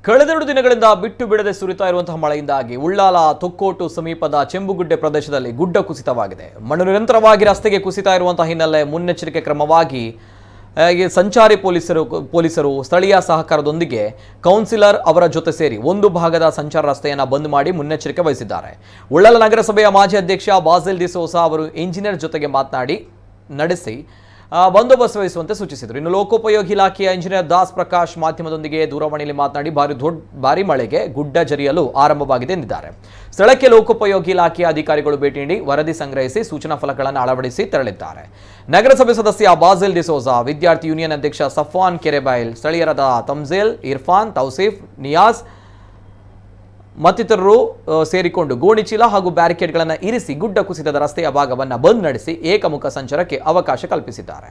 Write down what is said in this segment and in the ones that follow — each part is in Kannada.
ಕಳೆದೆರಡು ದಿನಗಳಿಂದ ಬಿಟ್ಟು ಬಿಡದೆ ಸುರಿತಾ ಇರುವಂತಹ ಮಳೆಯಿಂದಾಗಿ ಉಳ್ಳಾಲ ತೊಕ್ಕೋಟು ಸಮೀಪದ ಚೆಂಬುಗುಡ್ಡೆ ಪ್ರದೇಶದಲ್ಲಿ ಗುಡ್ಡ ಕುಸಿತವಾಗಿದೆ. ಮಣ್ಣು ನಿರಂತರವಾಗಿ ರಸ್ತೆಗೆ ಕುಸಿತಾ ಇರುವಂತಹ ಹಿನ್ನೆಲೆ ಮುನ್ನೆಚ್ಚರಿಕೆ ಕ್ರಮವಾಗಿ ಸಂಚಾರಿ ಪೊಲೀಸರು ಸ್ಥಳೀಯ ಸಹಕಾರದೊಂದಿಗೆ ಕೌನ್ಸಿಲರ್ ಅವರ ಜೊತೆ ಸೇರಿ ಒಂದು ಭಾಗದ ಸಂಚಾರ ರಸ್ತೆಯನ್ನು ಬಂದ್ ಮಾಡಿ ಮುನ್ನೆಚ್ಚರಿಕೆ ವಹಿಸಿದ್ದಾರೆ. ಉಳ್ಳಾಲ ನಗರಸಭೆಯ ಮಾಜಿ ಅಧ್ಯಕ್ಷ ಬಾಸಿಲ್ ಡಿಸೋಸಾ ಅವರು ಇಂಜಿನಿಯರ್ ಜೊತೆಗೆ ನಡೆಸಿ ಬಂದೋಬಸ್ತ್ ವಹಿಸುವಂತೆ ಸೂಚಿಸಿದರು. ಇನ್ನು ಲೋಕೋಪಯೋಗಿ ಇಲಾಖೆಯ ಇಂಜಿನಿಯರ್ ದಾಸ್ ಪ್ರಕಾಶ್ ಮಾಧ್ಯಮದೊಂದಿಗೆ ದೂರವಾಣಿಯಲ್ಲಿ ಮಾತನಾಡಿ ಭಾರಿ ಮಳೆಗೆ ಗುಡ್ಡ ಜರಿಯಲು ಆರಂಭವಾಗಿದೆ ಎಂದಿದ್ದಾರೆ. ಸ್ಥಳಕ್ಕೆ ಲೋಕೋಪಯೋಗಿ ಇಲಾಖೆಯ ಅಧಿಕಾರಿಗಳು ಭೇಟಿ ನೀಡಿ ವರದಿ ಸಂಗ್ರಹಿಸಿ ಸೂಚನಾ ಫಲಕಗಳನ್ನು ಅಳವಡಿಸಿ ತೆರಳಿದ್ದಾರೆ. ನಗರಸಭೆ ಸದಸ್ಯ ಬಾಸಿಲ್ ಡಿಸೋಸಾ, ವಿದ್ಯಾರ್ಥಿ ಯೂನಿಯನ್ ಅಧ್ಯಕ್ಷ ಸಫ್ವಾನ್ ಕೆರೆಬೈಲ್, ಸ್ಥಳೀಯರಾದ ತಮ್ಜೇಲ್, ಇರ್ಫಾನ್, ತೌಸೀಫ್, ನಿಯಾಜ್ ಮತ್ತಿತರರು ಸೇರಿಕೊಂಡು ಗೋಣಿಚೀಲ ಹಾಗೂ ಬ್ಯಾರಿಕೇಡ್ಗಳನ್ನು ಇರಿಸಿ ಗುಡ್ಡ ಕುಸಿತದ ರಸ್ತೆಯ ಭಾಗವನ್ನು ಬಂದ್ ನಡೆಸಿ ಏಕಮುಖ ಸಂಚಾರಕ್ಕೆ ಅವಕಾಶ ಕಲ್ಪಿಸಿದ್ದಾರೆ.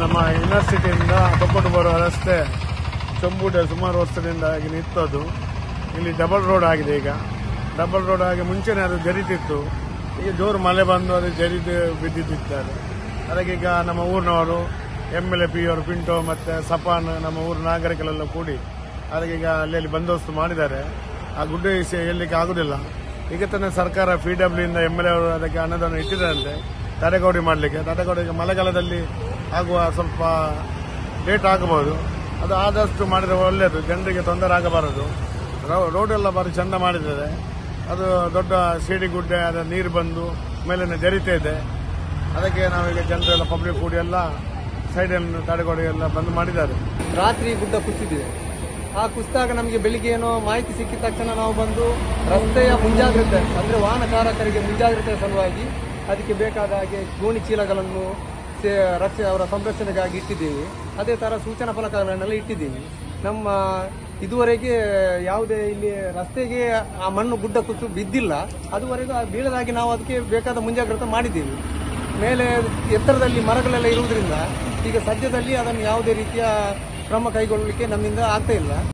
ನಮ್ಮ ಯೂನಿವರ್ಸಿಟಿಯಿಂದ ತೊಕ್ಕೋಟು ಬರುವ ರಸ್ತೆ ಚೆಂಬುಗುಡ್ಡೆ ಸುಮಾರು ವರ್ಷದಿಂದ ಈಗ ನಿಂತದ್ದು. ಇಲ್ಲಿ ಡಬಲ್ ರೋಡ್ ಆಗಿದೆ. ಈಗ ಡಬಲ್ ರೋಡ್ ಆಗಿ ಮುಂಚೆನೆ ಅದು ಜರಿತಿತ್ತು. ಈಗ ಜೋರು ಮಳೆ ಬಂದು ಅದು ಜರಿದು ಬಿದ್ದಿದ್ದಾರೆ. ಅದಕ್ಕೆ ಈಗ ನಮ್ಮ ಊರಿನವರು MLA ಪಿ ಅವರು ಪಿಂಟೋ ಮತ್ತೆ ಸಪಾನ್ ನಮ್ಮ ಊರಿನ ನಾಗರಿಕರೆಲ್ಲ ಕೂಡಿ ಅದಕ್ಕೆ ಈಗ ಅಲ್ಲಿ ಬಂದೋಬಸ್ತ್ ಮಾಡಿದ್ದಾರೆ. ಆ ಗುಡ್ಡೆ ಹೇಳಲಿಕ್ಕೆ ಆಗುದಿಲ್ಲ. ಈಗ ತಾನೇ ಸರ್ಕಾರ PW ಇಂದ MLA ಅವರು ಅದಕ್ಕೆ ಅನುದಾನ ಇಟ್ಟಿದ್ದಾರಂತೆ ತಡೆಗೋಡೆ ಮಾಡಲಿಕ್ಕೆ. ತಡೆಗೋಡೆಗೆ ಮಳೆಗಾಲದಲ್ಲಿ ಆಗುವ ಸ್ವಲ್ಪ ಲೇಟ್ ಆಗಬಹುದು. ಅದು ಆದಷ್ಟು ಮಾಡಿದ್ರೆ ಒಳ್ಳೆಯದು, ಜನರಿಗೆ ತೊಂದರೆ ಆಗಬಾರದು. ರೋಡ್ ಎಲ್ಲ ಬಾರಿ ಚಂದ ಮಾಡಿದ್ದಾರೆ. ಅದು ದೊಡ್ಡ ಸಿಡಿ ಗುಡ್ಡೆ, ಅದರ ನೀರು ಬಂದು ಮೇಲಿನ ಜರಿತಾ ಇದೆ. ಅದಕ್ಕೆ ನಾವೀಗ ಜನರೆಲ್ಲ ಪಬ್ಲಿಕ್ ಕೂಡಿ ಎಲ್ಲ ಸೈಡನ್ನು ತಡೆಗೋಡೆ ಎಲ್ಲ ಬಂದ್ ಮಾಡಿದ್ದಾರೆ. ರಾತ್ರಿ ಗುಡ್ಡ ಕುಸಿದಿದೆ. ಆ ಕುಸಿದಾಗ ನಮಗೆ ಬೆಳಿಗ್ಗೆ ಏನೋ ಮಾಹಿತಿ ಸಿಕ್ಕಿದ ತಕ್ಷಣ ನಾವು ಬಂದು ರಸ್ತೆಯ ಮುಂಜಾಗ್ರತೆ ಅಂದ್ರೆ ವಾಹನ ಚಾಲಕರಿಗೆ ಮುಂಜಾಗ್ರತೆಯ ಸಲುವಾಗಿ ಅದಕ್ಕೆ ಬೇಕಾದ ಹಾಗೆ ಗೋಣಿ ಚೀಲಗಳನ್ನು ಅವರ ಸಂರಕ್ಷಣೆಗಾಗಿ ಇಟ್ಟಿದ್ದೀವಿ. ಅದೇ ತರ ಸೂಚನಾ ಫಲಕಗಳನ್ನೆಲ್ಲ ಇಟ್ಟಿದ್ದೀವಿ. ನಮ್ಮ ಇದುವರೆಗೆ ಯಾವುದೇ ಇಲ್ಲಿ ರಸ್ತೆಗೆ ಆ ಮಣ್ಣು ಗುಡ್ಡ ಕುಸಿದು ಬಿದ್ದಿಲ್ಲ. ಅದುವರೆಗೂ ಬೀಳದಾಗಿ ನಾವು ಅದಕ್ಕೆ ಬೇಕಾದ ಮುಂಜಾಗ್ರತೆ ಮಾಡಿದ್ದೀವಿ. ಮೇಲೆ ಎತ್ತರದಲ್ಲಿ ಮರಗಳೆಲ್ಲ ಇರುವುದರಿಂದ ಈಗ ಸದ್ಯದಲ್ಲಿ ಅದನ್ನು ಯಾವುದೇ ರೀತಿಯ ಕ್ರಮ ಕೈಗೊಳ್ಳಲಿಕ್ಕೆ ನಮ್ಮಿಂದ ಆಗ್ತಾ ಇಲ್ಲ.